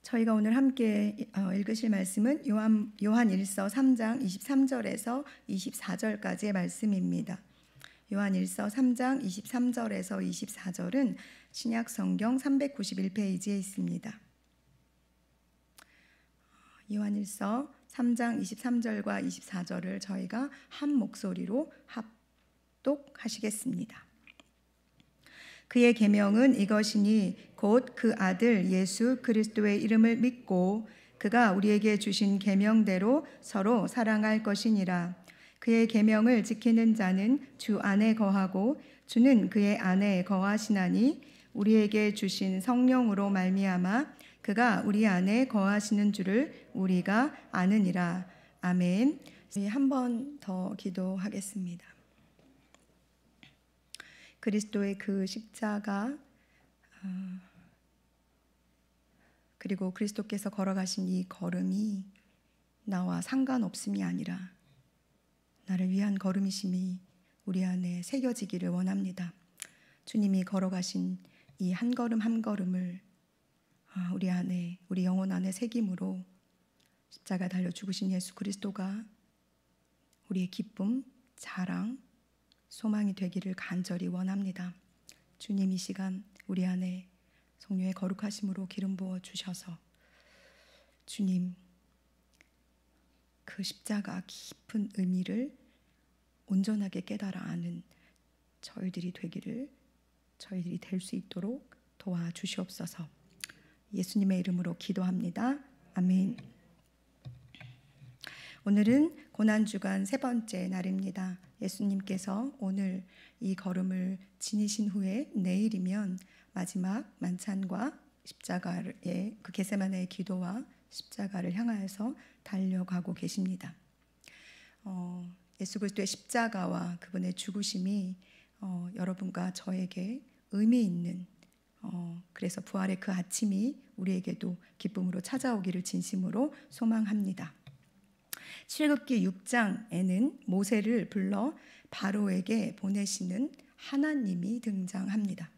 저희가 오늘 함께 읽으실 말씀은 요한일서 3장 23절에서 24절까지의 말씀입니다. 요한일서 3장 23절에서 24절은 신약 성경 391페이지에 있습니다. 요한일서 3장 23절과 24절을 저희가 한 목소리로 합독하시겠습니다. 그의 계명은 이것이니 곧 그 아들 예수 그리스도의 이름을 믿고 그가 우리에게 주신 계명대로 서로 사랑할 것이니라. 그의 계명을 지키는 자는 주 안에 거하고 주는 그의 안에 거하시나니 우리에게 주신 성령으로 말미암아 그가 우리 안에 거하시는 줄을 우리가 아느니라. 아멘. 한 번 더 기도하겠습니다. 그리스도의 그 십자가 그리고 그리스도께서 걸어가신 이 걸음이 나와 상관없음이 아니라 나를 위한 걸음이심이 우리 안에 새겨지기를 원합니다. 주님이 걸어가신 이 한 걸음 한 걸음을 우리 안에, 우리 영혼 안에 새김으로 십자가 달려 죽으신 예수 그리스도가 우리의 기쁨, 자랑, 소망이 되기를 간절히 원합니다. 주님 이 시간 우리 안에 성령의 거룩하심으로 기름 부어 주셔서 주님 그 십자가 깊은 의미를 온전하게 깨달아 아는 저희들이 될 수 있도록 도와주시옵소서. 예수님의 이름으로 기도합니다. 아멘. 오늘은 고난주간 세 번째 날입니다. 예수님께서 오늘 이 걸음을 지니신 후에 내일이면 마지막 만찬과 십자가의 그 겟세마네의 기도와 십자가를 향하여서 달려가고 계십니다. 예수 그리스도의 십자가와 그분의 죽으심이 여러분과 저에게 의미 있는 그래서 부활의 그 아침이 우리에게도 기쁨으로 찾아오기를 진심으로 소망합니다. 출애굽기 6장에는 모세를 불러 바로에게 보내시는 하나님이 등장합니다.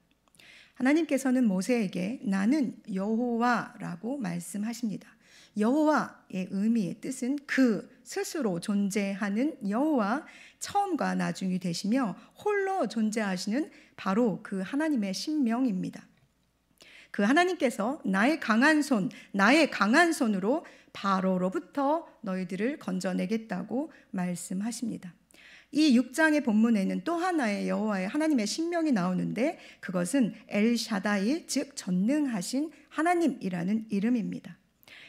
하나님께서는 모세에게 나는 여호와라고 말씀하십니다. 여호와의 의미의 뜻은 그 스스로 존재하는 여호와, 처음과 나중이 되시며 홀로 존재하시는 바로 그 하나님의 신명입니다. 그 하나님께서 나의 강한 손으로 바로로부터 너희들을 건져내겠다고 말씀하십니다. 이 6장의 본문에는 또 하나의 여호와의 하나님의 신명이 나오는데 그것은 엘샤다이, 즉 전능하신 하나님이라는 이름입니다.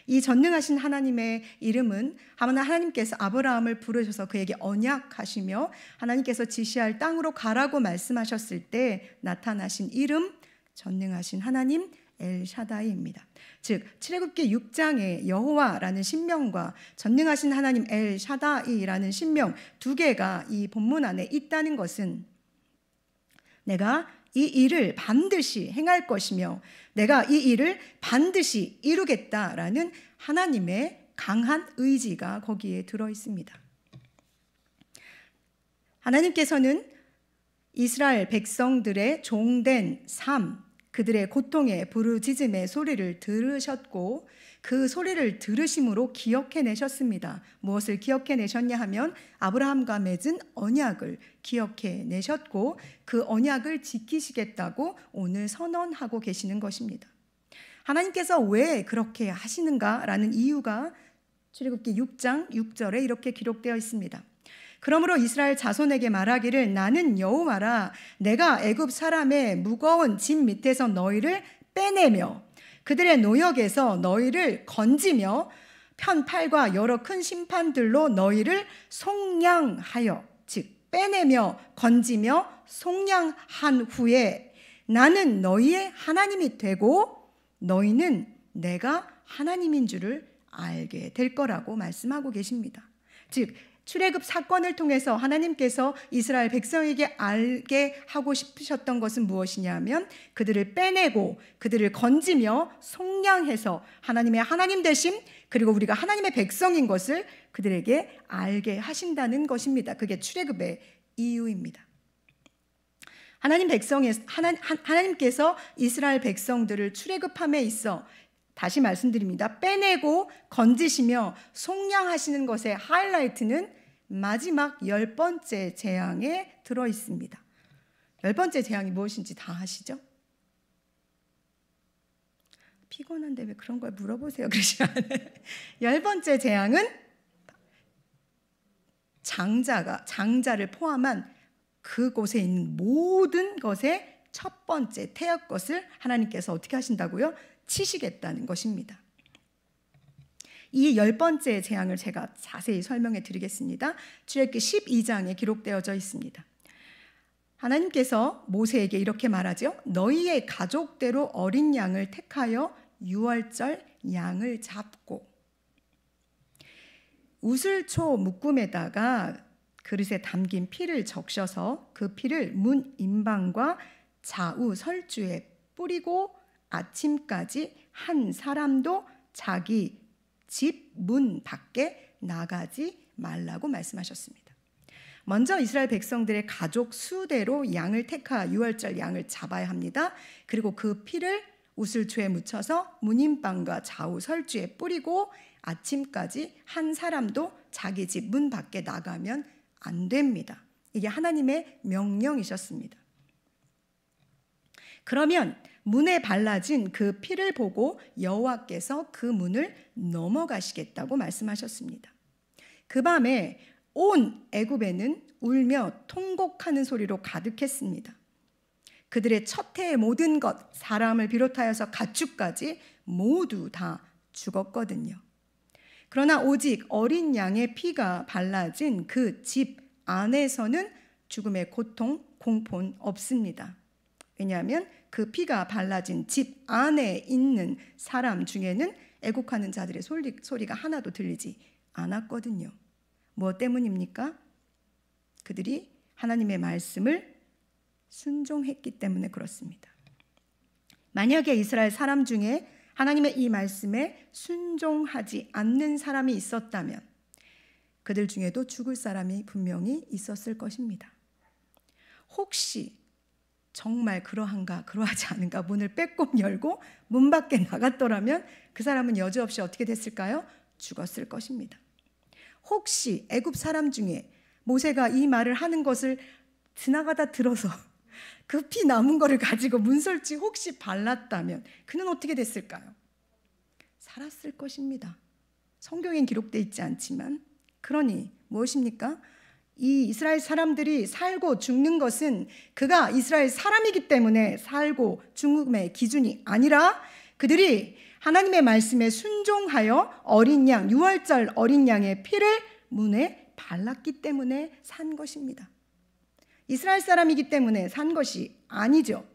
이 전능하신 하나님의 이름은 하나님께서 아브라함을 부르셔서 그에게 언약하시며 하나님께서 지시할 땅으로 가라고 말씀하셨을 때 나타나신 이름, 전능하신 하나님 엘샤다이입니다. 즉 출애굽기 6장의 여호와라는 신명과 전능하신 하나님 엘샤다이라는 신명 두 개가 이 본문 안에 있다는 것은 내가 이 일을 반드시 행할 것이며 내가 이 일을 반드시 이루겠다라는 하나님의 강한 의지가 거기에 들어 있습니다. 하나님께서는 이스라엘 백성들의 종된 삶, 그들의 고통의 부르짖음의 소리를 들으셨고 그 소리를 들으심으로 기억해내셨습니다. 무엇을 기억해내셨냐 하면 아브라함과 맺은 언약을 기억해내셨고 그 언약을 지키시겠다고 오늘 선언하고 계시는 것입니다. 하나님께서 왜 그렇게 하시는가라는 이유가 출애굽기 6장 6절에 이렇게 기록되어 있습니다. 그러므로 이스라엘 자손에게 말하기를 나는 여호와라. 내가 애굽 사람의 무거운 짐 밑에서 너희를 빼내며 그들의 노역에서 너희를 건지며 편팔과 여러 큰 심판들로 너희를 속량하여, 즉 빼내며 건지며 속량한 후에 나는 너희의 하나님이 되고 너희는 내가 하나님인 줄을 알게 될 거라고 말씀하고 계십니다. 즉 출애굽 사건을 통해서 하나님께서 이스라엘 백성에게 알게 하고 싶으셨던 것은 무엇이냐면 그들을 빼내고 그들을 건지며 속량해서 하나님의 하나님 되심 그리고 우리가 하나님의 백성인 것을 그들에게 알게 하신다는 것입니다. 그게 출애굽의 이유입니다. 하나님께서 이스라엘 백성들을 출애굽함에 있어 다시 말씀드립니다. 빼내고 건지시며 속량하시는 것의 하이라이트는 마지막 10번째 재앙에 들어 있습니다. 10번째 재앙이 무엇인지 다 아시죠? 피곤한데 왜 그런 걸 물어보세요. 그러시면 10번째 재앙은 장자를 포함한 그곳에 있는 모든 것의 첫 번째 태역 것을 하나님께서 어떻게 하신다고요? 치시겠다는 것입니다. 이 10번째 재앙을 제가 자세히 설명해 드리겠습니다. 출애굽기 12장에 기록되어져 있습니다. 하나님께서 모세에게 이렇게 말하죠. 너희의 가족대로 어린 양을 택하여 유월절 양을 잡고 우슬초 묶음에다가 그릇에 담긴 피를 적셔서 그 피를 문 임방과 좌우 설주에 뿌리고 아침까지 한 사람도 자기 집 문 밖에 나가지 말라고 말씀하셨습니다. 먼저 이스라엘 백성들의 가족 수대로 양을 택하 유월절 양을 잡아야 합니다. 그리고 그 피를 우슬초에 묻혀서 문임방과 좌우 설주에 뿌리고 아침까지 한 사람도 자기 집 문 밖에 나가면 안 됩니다. 이게 하나님의 명령이셨습니다. 그러면 문에 발라진 그 피를 보고 여호와께서 그 문을 넘어가시겠다고 말씀하셨습니다. 그 밤에 온 애굽에는 울며 통곡하는 소리로 가득했습니다. 그들의 첫 해의 모든 것, 사람을 비롯하여서 가축까지 모두 다 죽었거든요. 그러나 오직 어린 양의 피가 발라진 그 집 안에서는 죽음의 고통, 공포는 없습니다. 왜냐하면 그 피가 발라진 집 안에 있는 사람 중에는 애곡하는 자들의 소리가 하나도 들리지 않았거든요. 무엇 때문입니까? 그들이 하나님의 말씀을 순종했기 때문에 그렇습니다. 만약에 이스라엘 사람 중에 하나님의 이 말씀에 순종하지 않는 사람이 있었다면 그들 중에도 죽을 사람이 분명히 있었을 것입니다. 혹시 정말 그러한가 그러하지 않은가 문을 빼꼼 열고 문 밖에 나갔더라면 그 사람은 여지없이 어떻게 됐을까요? 죽었을 것입니다. 혹시 애굽 사람 중에 모세가 이 말을 하는 것을 지나가다 들어서 그 피 남은 거를 가지고 문설치 혹시 발랐다면 그는 어떻게 됐을까요? 살았을 것입니다. 성경엔 기록되어 있지 않지만 그러니 무엇입니까? 이 이스라엘 사람들이 살고 죽는 것은 그가 이스라엘 사람이기 때문에 살고 죽음의 기준이 아니라 그들이 하나님의 말씀에 순종하여 어린 양, 유월절 어린 양의 피를 문에 발랐기 때문에 산 것입니다. 이스라엘 사람이기 때문에 산 것이 아니죠.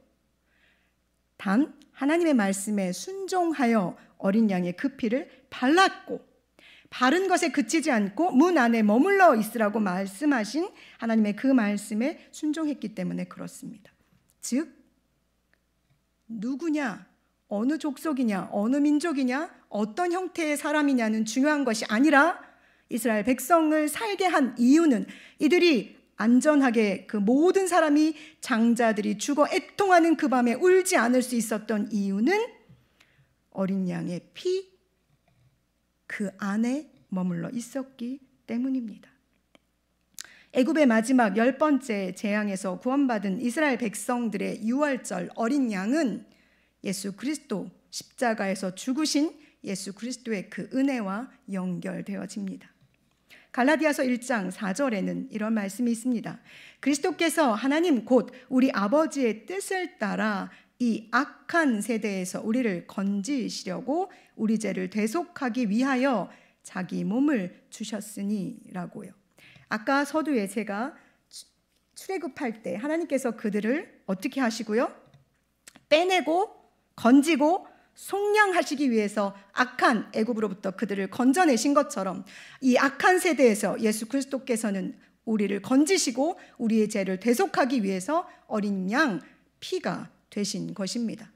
단 하나님의 말씀에 순종하여 어린 양의 그 피를 발랐고 바른 것에 그치지 않고 문 안에 머물러 있으라고 말씀하신 하나님의 그 말씀에 순종했기 때문에 그렇습니다. 즉 누구냐, 어느 족속이냐, 어느 민족이냐, 어떤 형태의 사람이냐는 중요한 것이 아니라 이스라엘 백성을 살게 한 이유는 이들이 안전하게 그 모든 사람이 장자들이 죽어 애통하는 그 밤에 울지 않을 수 있었던 이유는 어린 양의 피 그 안에 머물러 있었기 때문입니다. 애굽의 마지막 10번째 재앙에서 구원받은 이스라엘 백성들의 유월절 어린 양은 예수 그리스도 십자가에서 죽으신 예수 그리스도의 그 은혜와 연결되어집니다. 갈라디아서 1장 4절에는 이런 말씀이 있습니다. 그리스도께서 하나님 곧 우리 아버지의 뜻을 따라 이 악한 세대에서 우리를 건지시려고 우리 죄를 대속하기 위하여 자기 몸을 주셨으니라고요. 아까 서두에 제가 출애굽할 때 하나님께서 그들을 어떻게 하시고요? 빼내고 건지고 속량하시기 위해서 악한 애굽으로부터 그들을 건져내신 것처럼 이 악한 세대에서 예수 그리스도께서는 우리를 건지시고 우리의 죄를 대속하기 위해서 어린 양 피가 되신 것입니다.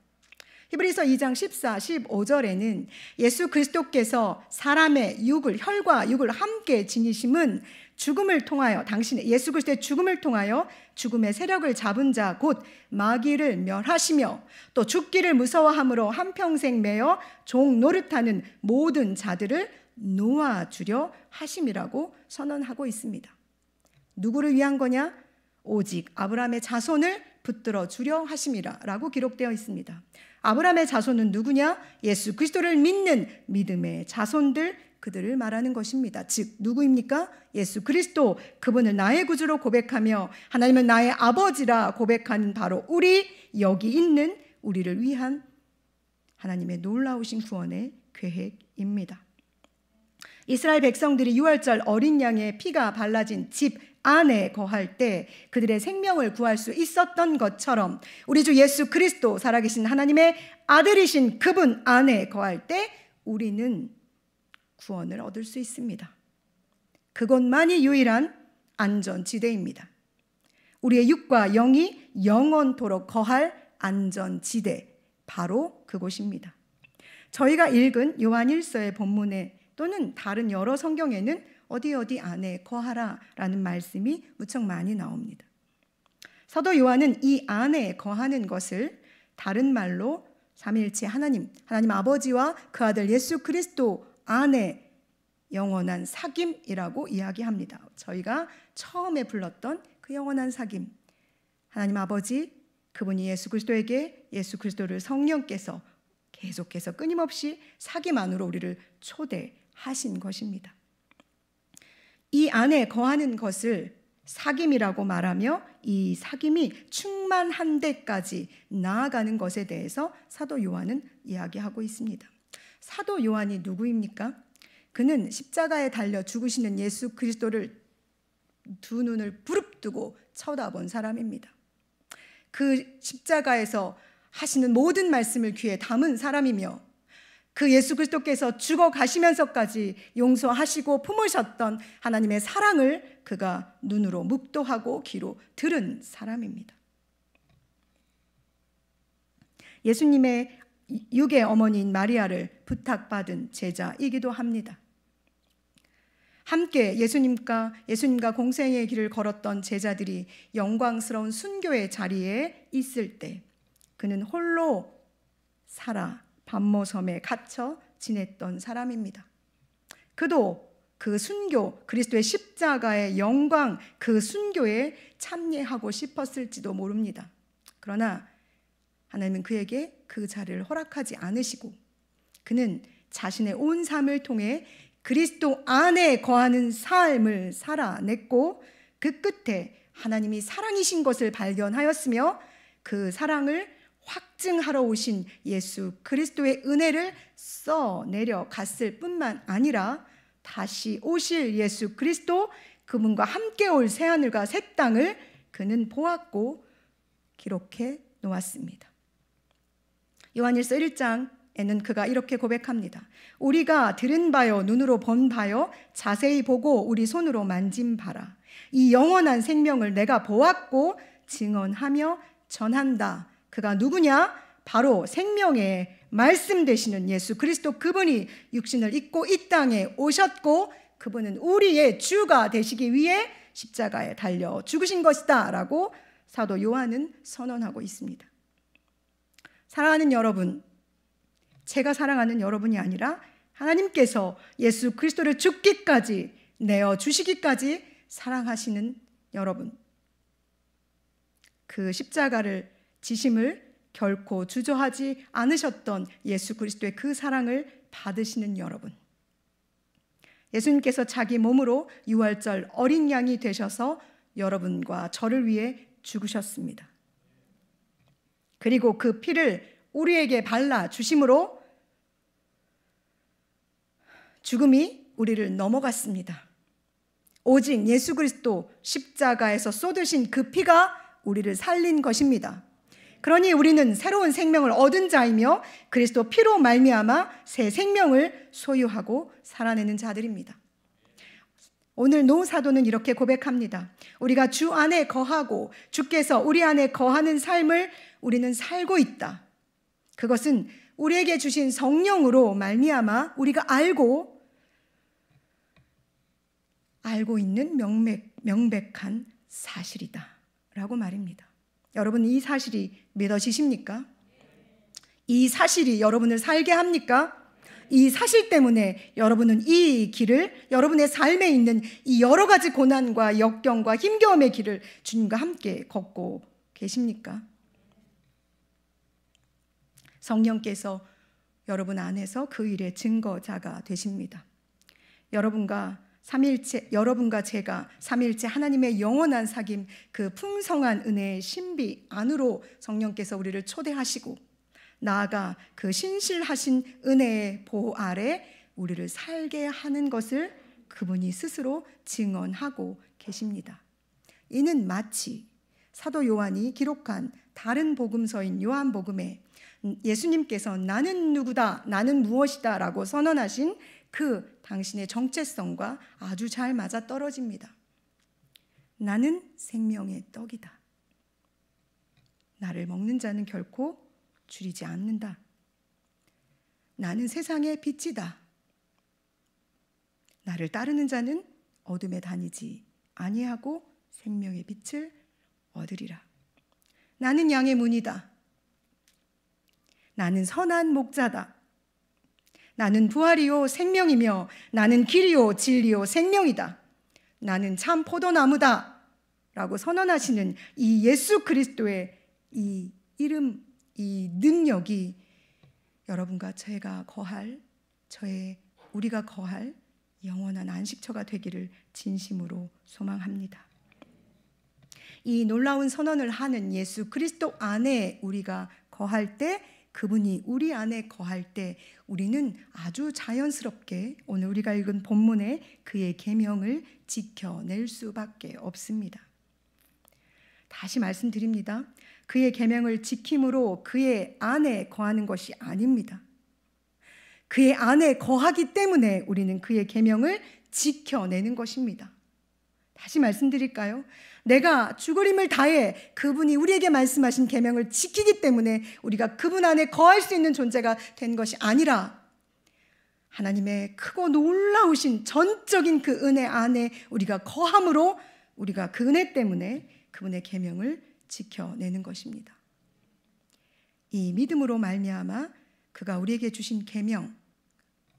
히브리서 2장 14, 15절에는 예수 그리스도께서 사람의 육을 혈과 육을 함께 지니심은 죽음을 통하여 당신의 예수 그리스도의 죽음을 통하여 죽음의 세력을 잡은 자 곧 마귀를 멸하시며 또 죽기를 무서워함으로 한평생 매여 종 노릇하는 모든 자들을 놓아주려 하심이라고 선언하고 있습니다. 누구를 위한 거냐? 오직 아브라함의 자손을 붙들어 주려 하심이라 라고 기록되어 있습니다. 아브라함의 자손은 누구냐? 예수 그리스도를 믿는 믿음의 자손들, 그들을 말하는 것입니다. 즉 누구입니까? 예수 그리스도, 그분을 나의 구주로 고백하며 하나님은 나의 아버지라 고백하는 바로 우리, 여기 있는 우리를 위한 하나님의 놀라우신 구원의 계획입니다. 이스라엘 백성들이 유월절 어린 양의 피가 발라진 집 안에 거할 때 그들의 생명을 구할 수 있었던 것처럼 우리 주 예수 그리스도, 살아계신 하나님의 아들이신 그분 안에 거할 때 우리는 구원을 얻을 수 있습니다. 그것만이 유일한 안전지대입니다. 우리의 육과 영이 영원토록 거할 안전지대, 바로 그곳입니다. 저희가 읽은 요한 1서의 본문에 또는 다른 여러 성경에는 어디 안에 거하라 라는 말씀이 무척 많이 나옵니다. 사도 요한은 이 안에 거하는 것을 다른 말로 삼위일체 하나님 아버지와 그 아들 예수 그리스도 안에 영원한 사귐이라고 이야기합니다. 저희가 처음에 불렀던 그 영원한 사귐, 하나님 아버지, 그분이 예수 그리스도에게 예수 그리스도를 성령께서 계속해서 끊임없이 사귐 안으로 우리를 초대하신 것입니다. 이 안에 거하는 것을 사귐이라고 말하며 이 사귐이 충만한 데까지 나아가는 것에 대해서 사도 요한은 이야기하고 있습니다. 사도 요한이 누구입니까? 그는 십자가에 달려 죽으시는 예수 그리스도를 두 눈을 부릅뜨고 쳐다본 사람입니다. 그 십자가에서 하시는 모든 말씀을 귀에 담은 사람이며 그 예수 그리스도께서 죽어 가시면서까지 용서하시고 품으셨던 하나님의 사랑을 그가 눈으로 묵도하고 귀로 들은 사람입니다. 예수님의 육의 어머니인 마리아를 부탁받은 제자이기도 합니다. 함께 예수님과 공생의 길을 걸었던 제자들이 영광스러운 순교의 자리에 있을 때 그는 홀로 살아 반모섬에 갇혀 지냈던 사람입니다. 그도 그 순교, 그리스도의 십자가의 영광, 그 순교에 참여하고 싶었을지도 모릅니다. 그러나 하나님은 그에게 그 자리를 허락하지 않으시고 그는 자신의 온 삶을 통해 그리스도 안에 거하는 삶을 살아냈고 그 끝에 하나님이 사랑이신 것을 발견하였으며 그 사랑을 확증하러 오신 예수 그리스도의 은혜를 써내려갔을 뿐만 아니라 다시 오실 예수 그리스도, 그분과 함께 올 새하늘과 새 땅을 그는 보았고 기록해 놓았습니다. 요한일서 1장에는 그가 이렇게 고백합니다. 우리가 들은 바요 눈으로 본 바요 자세히 보고 우리 손으로 만진 바라. 이 영원한 생명을 내가 보았고 증언하며 전한다. 그가 누구냐? 바로 생명의 말씀 되시는 예수 그리스도, 그분이 육신을 입고 이 땅에 오셨고 그분은 우리의 주가 되시기 위해 십자가에 달려 죽으신 것이다 라고 사도 요한은 선언하고 있습니다. 사랑하는 여러분, 제가 사랑하는 여러분이 아니라 하나님께서 예수 그리스도를 죽기까지 내어주시기까지 사랑하시는 여러분, 그 십자가를 지심을 결코 주저하지 않으셨던 예수 그리스도의 그 사랑을 받으시는 여러분, 예수님께서 자기 몸으로 유월절 어린 양이 되셔서 여러분과 저를 위해 죽으셨습니다. 그리고 그 피를 우리에게 발라주심으로 죽음이 우리를 넘어갔습니다. 오직 예수 그리스도 십자가에서 쏟으신 그 피가 우리를 살린 것입니다. 그러니 우리는 새로운 생명을 얻은 자이며 그리스도 피로 말미암아 새 생명을 소유하고 살아내는 자들입니다. 오늘 노 사도는 이렇게 고백합니다. 우리가 주 안에 거하고 주께서 우리 안에 거하는 삶을 우리는 살고 있다. 그것은 우리에게 주신 성령으로 말미암아 우리가 알고 알고 있는 명백한 사실이다 라고 말입니다. 여러분, 이 사실이 믿어지십니까? 이 사실이 여러분을 살게 합니까? 이 사실 때문에 여러분은 이 길을, 여러분의 삶에 있는 이 여러 가지 고난과 역경과 힘겨움의 길을 주님과 함께 걷고 계십니까? 성령께서 여러분 안에서 그 일의 증거자가 되십니다. 여러분과 제가 삼위일체 하나님의 영원한 사귐, 그 풍성한 은혜의 신비 안으로 성령께서 우리를 초대하시고, 나아가 그 신실하신 은혜의 보호 아래 우리를 살게 하는 것을 그분이 스스로 증언하고 계십니다. 이는 마치 사도 요한이 기록한 다른 복음서인 요한복음에 예수님께서 나는 누구다, 나는 무엇이다 라고 선언하신 그 당신의 정체성과 아주 잘 맞아떨어집니다. 나는 생명의 떡이다. 나를 먹는 자는 결코 줄이지 않는다. 나는 세상의 빛이다. 나를 따르는 자는 어둠에 다니지 아니하고 생명의 빛을 얻으리라. 나는 양의 문이다. 나는 선한 목자다. 나는 부활이요 생명이며 나는 길이요 진리요 생명이다. 나는 참 포도나무다 라고 선언하시는 이 예수 그리스도의 이 이름, 이 능력이 여러분과 우리가 거할 영원한 안식처가 되기를 진심으로 소망합니다. 이 놀라운 선언을 하는 예수 그리스도 안에 우리가 거할 때, 그분이 우리 안에 거할 때 우리는 아주 자연스럽게 오늘 우리가 읽은 본문의 그의 계명을 지켜낼 수밖에 없습니다. 다시 말씀드립니다. 그의 계명을 지킴으로 그의 안에 거하는 것이 아닙니다. 그의 안에 거하기 때문에 우리는 그의 계명을 지켜내는 것입니다. 다시 말씀드릴까요? 내가 죽을 힘을 다해 그분이 우리에게 말씀하신 계명을 지키기 때문에 우리가 그분 안에 거할 수 있는 존재가 된 것이 아니라, 하나님의 크고 놀라우신 전적인 그 은혜 안에 우리가 거함으로 우리가 그 은혜 때문에 그분의 계명을 지켜내는 것입니다. 이 믿음으로 말미암아 그가 우리에게 주신 계명,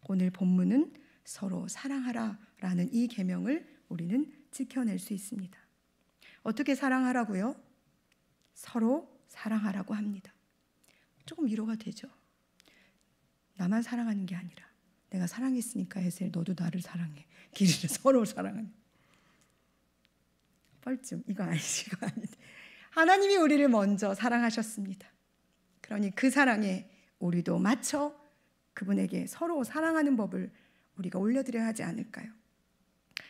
오늘 본문은 서로 사랑하라 라는 이 계명을 우리는 지켜낼 수 있습니다. 어떻게 사랑하라고요? 서로 사랑하라고 합니다. 조금 위로가 되죠. 나만 사랑하는 게 아니라 내가 사랑했으니까 에셀 너도 나를 사랑해. 길이를 서로 사랑하는. 뻘쭘, 이거 아니지, 이거 아닌데. 하나님이 우리를 먼저 사랑하셨습니다. 그러니 그 사랑에 우리도 맞춰 그분에게 서로 사랑하는 법을 우리가 올려드려야 하지 않을까요?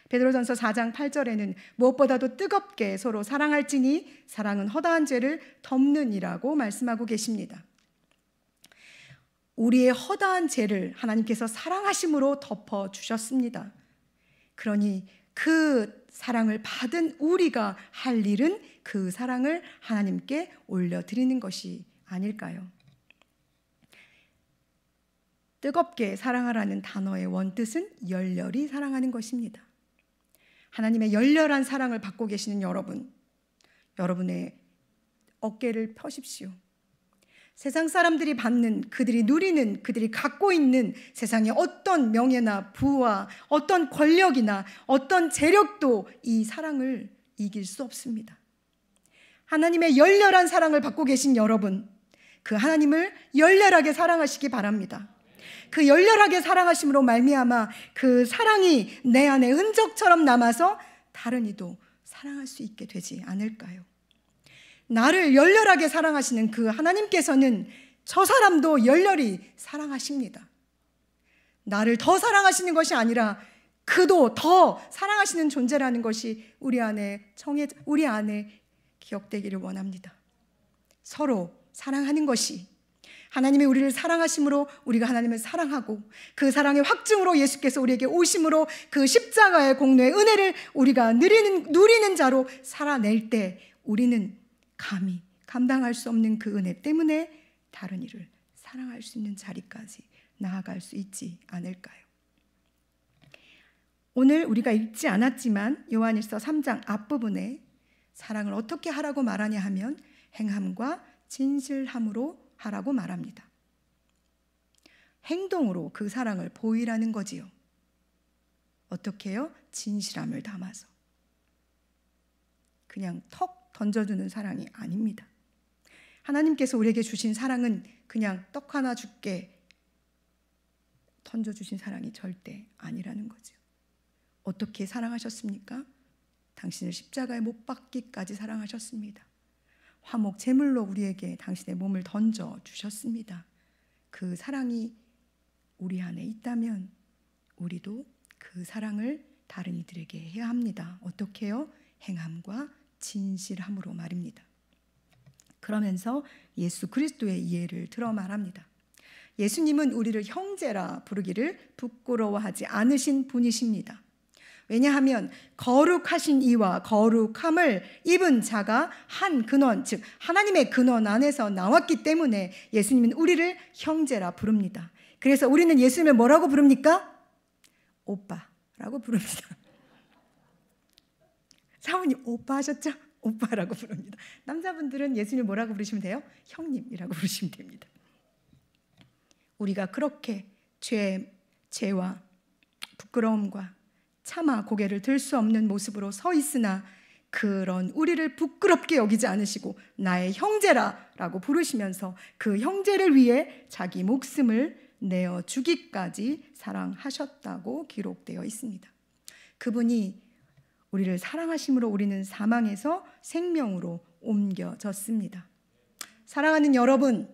베드로전서 4장 8절에는 무엇보다도 뜨겁게 서로 사랑할지니 사랑은 허다한 죄를 덮느니라고 말씀하고 계십니다. 우리의 허다한 죄를 하나님께서 사랑하심으로 덮어주셨습니다. 그러니 그 사랑을 받은 우리가 할 일은 그 사랑을 하나님께 올려드리는 것이 아닐까요? 뜨겁게 사랑하라는 단어의 원뜻은 열렬히 사랑하는 것입니다. 하나님의 열렬한 사랑을 받고 계시는 여러분의 어깨를 펴십시오. 세상 사람들이 받는, 그들이 누리는, 그들이 갖고 있는 세상의 어떤 명예나 부와 어떤 권력이나 어떤 재력도 이 사랑을 이길 수 없습니다. 하나님의 열렬한 사랑을 받고 계신 여러분, 그 하나님을 열렬하게 사랑하시기 바랍니다. 그 열렬하게 사랑하심으로 말미암아 그 사랑이 내 안에 흔적처럼 남아서 다른 이도 사랑할 수 있게 되지 않을까요? 나를 열렬하게 사랑하시는 그 하나님께서는 저 사람도 열렬히 사랑하십니다. 나를 더 사랑하시는 것이 아니라 그도 더 사랑하시는 존재라는 것이 우리 안에 기억되기를 원합니다. 서로 사랑하는 것이, 하나님이 우리를 사랑하심으로 우리가 하나님을 사랑하고 그 사랑의 확증으로 예수께서 우리에게 오심으로 그 십자가의 공로의 은혜를 우리가 누리는 자로 살아낼 때 우리는 감히 감당할 수 없는 그 은혜 때문에 다른 이를 사랑할 수 있는 자리까지 나아갈 수 있지 않을까요? 오늘 우리가 읽지 않았지만 요한일서 3장 앞부분에 사랑을 어떻게 하라고 말하냐 하면 행함과 진실함으로 하라고 말합니다. 행동으로 그 사랑을 보이라는 거지요. 어떻게 해요? 진실함을 담아서. 그냥 턱 던져주는 사랑이 아닙니다. 하나님께서 우리에게 주신 사랑은 그냥 떡 하나 줄게 던져주신 사랑이 절대 아니라는 거죠. 어떻게 사랑하셨습니까? 당신을 십자가에 못 박기까지 사랑하셨습니다. 화목 제물로 우리에게 당신의 몸을 던져주셨습니다. 그 사랑이 우리 안에 있다면 우리도 그 사랑을 다른 이들에게 해야 합니다. 어떻게 해요? 행함과 진실함으로 말입니다. 그러면서 예수 그리스도의 이해를 들어 말합니다. 예수님은 우리를 형제라 부르기를 부끄러워하지 않으신 분이십니다. 왜냐하면 거룩하신 이와 거룩함을 입은 자가 한 근원, 즉 하나님의 근원 안에서 나왔기 때문에 예수님은 우리를 형제라 부릅니다. 그래서 우리는 예수님을 뭐라고 부릅니까? 오빠라고 부릅니다. 사모님 오빠 하셨죠? 오빠라고 부릅니다. 남자분들은 예수님을 뭐라고 부르시면 돼요? 형님이라고 부르시면 됩니다. 우리가 그렇게 죄와 부끄러움과 차마 고개를 들 수 없는 모습으로 서 있으나 그런 우리를 부끄럽게 여기지 않으시고 나의 형제라라고 부르시면서 그 형제를 위해 자기 목숨을 내어주기까지 사랑하셨다고 기록되어 있습니다. 그분이 우리를 사랑하심으로 우리는 사망에서 생명으로 옮겨졌습니다. 사랑하는 여러분,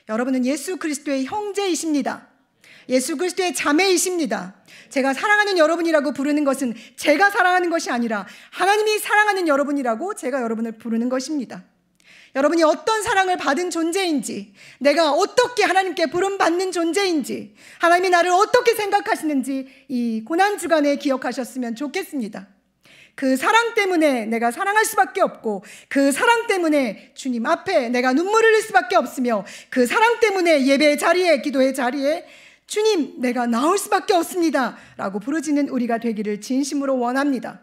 여러분은 예수 그리스도의 형제이십니다. 예수 그리스도의 자매이십니다. 제가 사랑하는 여러분이라고 부르는 것은 제가 사랑하는 것이 아니라 하나님이 사랑하는 여러분이라고 제가 여러분을 부르는 것입니다. 여러분이 어떤 사랑을 받은 존재인지, 내가 어떻게 하나님께 부름받는 존재인지, 하나님이 나를 어떻게 생각하시는지 이 고난주간에 기억하셨으면 좋겠습니다. 그 사랑 때문에 내가 사랑할 수밖에 없고, 그 사랑 때문에 주님 앞에 내가 눈물을 흘릴 수밖에 없으며, 그 사랑 때문에 예배의 자리에, 기도의 자리에 주님 내가 나올 수밖에 없습니다 라고 부르짖는 우리가 되기를 진심으로 원합니다.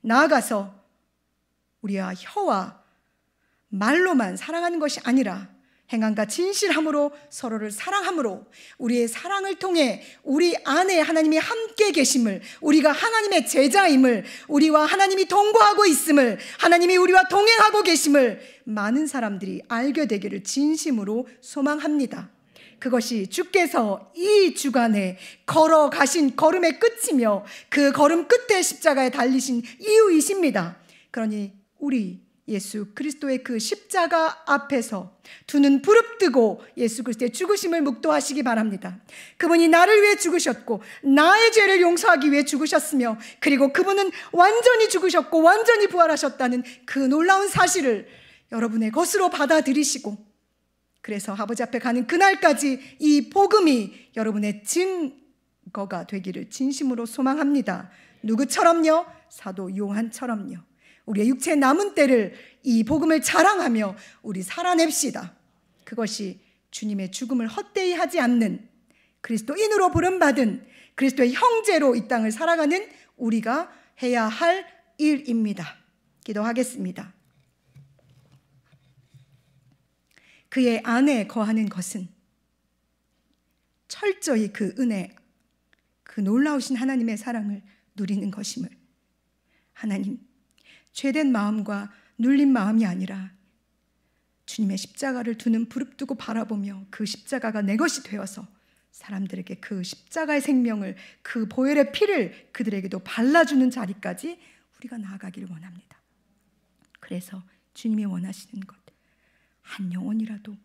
나아가서 우리와 혀와 말로만 사랑하는 것이 아니라 행함과 진실함으로 서로를 사랑함으로 우리의 사랑을 통해 우리 안에 하나님이 함께 계심을, 우리가 하나님의 제자임을, 우리와 하나님이 동거하고 있음을, 하나님이 우리와 동행하고 계심을 많은 사람들이 알게 되기를 진심으로 소망합니다. 그것이 주께서 이 주간에 걸어가신 걸음의 끝이며 그 걸음 끝에 십자가에 달리신 이유이십니다. 그러니 우리 예수 그리스도의 그 십자가 앞에서 두 눈 부릅뜨고 예수 그리스도의 죽으심을 묵도하시기 바랍니다. 그분이 나를 위해 죽으셨고 나의 죄를 용서하기 위해 죽으셨으며, 그리고 그분은 완전히 죽으셨고 완전히 부활하셨다는 그 놀라운 사실을 여러분의 것으로 받아들이시고, 그래서 아버지 앞에 가는 그날까지 이 복음이 여러분의 증거가 되기를 진심으로 소망합니다. 누구처럼요? 사도 요한처럼요. 우리의 육체의 남은 때를 이 복음을 자랑하며 우리 살아냅시다. 그것이 주님의 죽음을 헛되이 하지 않는 그리스도인으로 부름받은 그리스도의 형제로 이 땅을 살아가는 우리가 해야 할 일입니다. 기도하겠습니다. 그의 안에 거하는 것은 철저히 그 은혜, 그 놀라우신 하나님의 사랑을 누리는 것임을, 하나님, 죄된 마음과 눌린 마음이 아니라 주님의 십자가를 두 눈 부릅뜨고 바라보며 그 십자가가 내 것이 되어서 사람들에게 그 십자가의 생명을, 그 보혈의 피를 그들에게도 발라주는 자리까지 우리가 나아가기를 원합니다. 그래서 주님이 원하시는 것, 한 영혼이라도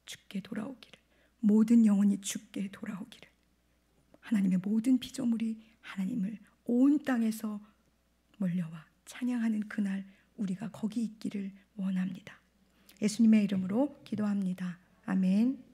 주께 돌아오기를, 모든 영혼이 주께 돌아오기를, 하나님의 모든 피조물이 하나님을 온 땅에서 몰려와 찬양하는 그날 우리가 거기 있기를 원합니다. 예수님의 이름으로 기도합니다. 아멘.